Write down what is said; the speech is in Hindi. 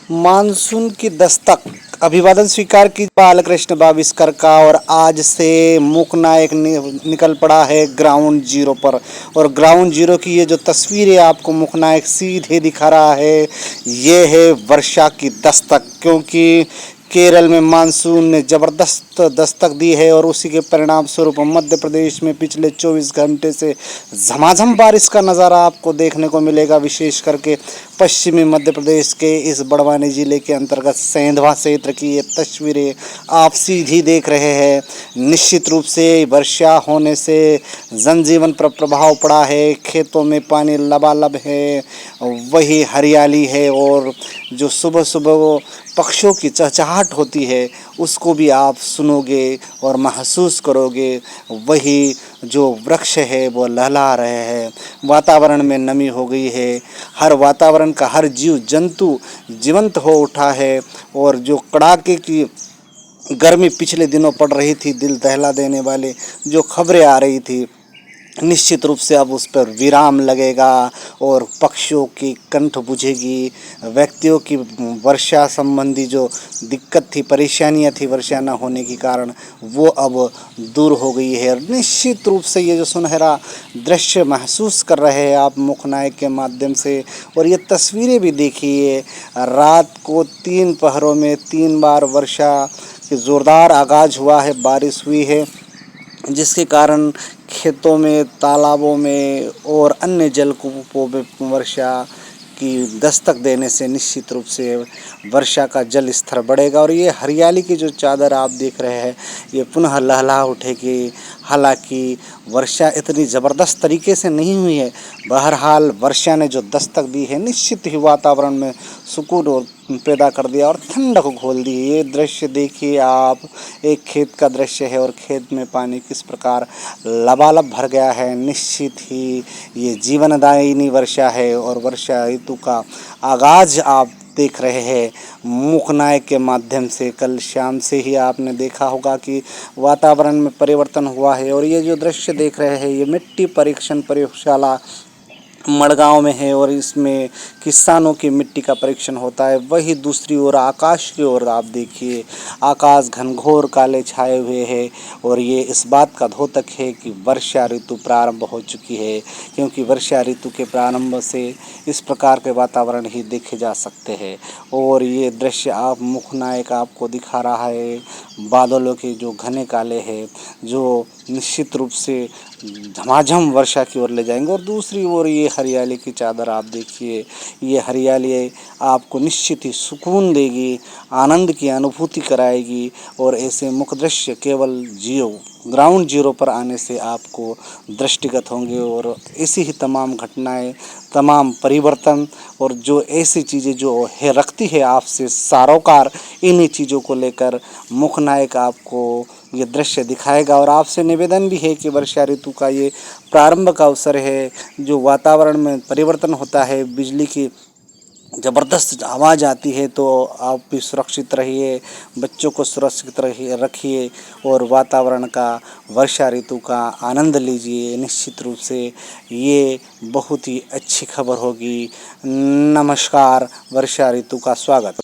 मानसून की दस्तक, अभिवादन स्वीकार की बालकृष्ण बाविस्कर का। और आज से मूकनायक निकल पड़ा है ग्राउंड जीरो पर। और ग्राउंड जीरो की ये जो तस्वीरें आपको मूकनायक सीधे दिखा रहा है, ये है वर्षा की दस्तक। क्योंकि केरल में मानसून ने ज़बरदस्त दस्तक दी है और उसी के परिणाम स्वरूप मध्य प्रदेश में पिछले 24 घंटे से झमाझम बारिश का नज़ारा आपको देखने को मिलेगा। विशेष करके पश्चिमी मध्य प्रदेश के इस बड़वानी ज़िले के अंतर्गत सेंधवा क्षेत्र की ये तस्वीरें आप सीधी देख रहे हैं। निश्चित रूप से वर्षा होने से जनजीवन पर प्रभाव पड़ा है, खेतों में पानी लबालब है, वही हरियाली है। और जो सुबह सुबह पक्षियों की चहचहाहट होती है उसको भी आप सुनोगे और महसूस करोगे। वही जो वृक्ष है वो लहला रहे हैं, वातावरण में नमी हो गई है, हर वातावरण का हर जीव जंतु जीवंत हो उठा है। और जो कड़ाके की गर्मी पिछले दिनों पड़ रही थी, दिल दहला देने वाले जो खबरें आ रही थी, निश्चित रूप से अब उस पर विराम लगेगा और पक्षियों की कंठ बुझेगी। व्यक्तियों की वर्षा संबंधी जो दिक्कत थी, परेशानियां थी वर्षा न होने के कारण, वो अब दूर हो गई है। और निश्चित रूप से ये जो सुनहरा दृश्य महसूस कर रहे हैं आप मूकनायक के माध्यम से, और ये तस्वीरें भी देखिए, रात को 3 पहरों में 3 बार वर्षा की ज़ोरदार आगाज़ हुआ है, बारिश हुई है, जिसके कारण खेतों में, तालाबों में और अन्य जलकूपों में वर्षा की दस्तक देने से निश्चित रूप से वर्षा का जल स्तर बढ़ेगा। और ये हरियाली की जो चादर आप देख रहे हैं, ये पुनः लहला उठेगी। हालांकि वर्षा इतनी ज़बरदस्त तरीके से नहीं हुई है, बहरहाल वर्षा ने जो दस्तक दी है निश्चित ही वातावरण में सुकून और पैदा कर दिया और ठंडक घोल दी। ये दृश्य देखिए आप, एक खेत का दृश्य है और खेत में पानी किस प्रकार लबालब भर गया है। निश्चित ही ये जीवनदायिनी वर्षा है और वर्षा ऋतु का आगाज़ आप देख रहे हैं मूकनायक के माध्यम से। कल शाम से ही आपने देखा होगा कि वातावरण में परिवर्तन हुआ है। और ये जो दृश्य देख रहे हैं, ये मिट्टी परीक्षण प्रयोगशाला मड़गांव में है और इसमें किसानों की मिट्टी का परीक्षण होता है। वही दूसरी ओर आकाश की ओर आप देखिए, आकाश घनघोर काले छाए हुए हैं और ये इस बात का द्योतक है कि वर्षा ऋतु प्रारंभ हो चुकी है। क्योंकि वर्षा ऋतु के प्रारंभ से इस प्रकार के वातावरण ही देखे जा सकते हैं। और ये दृश्य आप मूकनायक आपको दिखा रहा है, बादलों के जो घने काले हैं, जो निश्चित रूप से झमाझम वर्षा की ओर ले जाएंगे। और दूसरी ओर ये हरियाली की चादर आप देखिए, ये हरियाली आपको निश्चित ही सुकून देगी, आनंद की अनुभूति कराएगी। और ऐसे मुख दृश्य केवल ग्राउंड जीरो पर आने से आपको दृष्टिगत होंगे। और ऐसी ही तमाम घटनाएं, तमाम परिवर्तन और जो ऐसी चीज़ें जो है रखती है आपसे सारोकार, इन्हीं चीज़ों को लेकर मूकनायक आपको ये दृश्य दिखाएगा। और आपसे निवेदन भी है कि वर्षा ऋतु का ये प्रारंभ का अवसर है, जो वातावरण में परिवर्तन होता है, बिजली की ज़बरदस्त आवाज़ आती है, तो आप भी सुरक्षित रहिए, बच्चों को सुरक्षित रखिए और वातावरण का, वर्षा ऋतु का आनंद लीजिए। निश्चित रूप से ये बहुत ही अच्छी खबर होगी। नमस्कार, वर्षा ऋतु का स्वागत।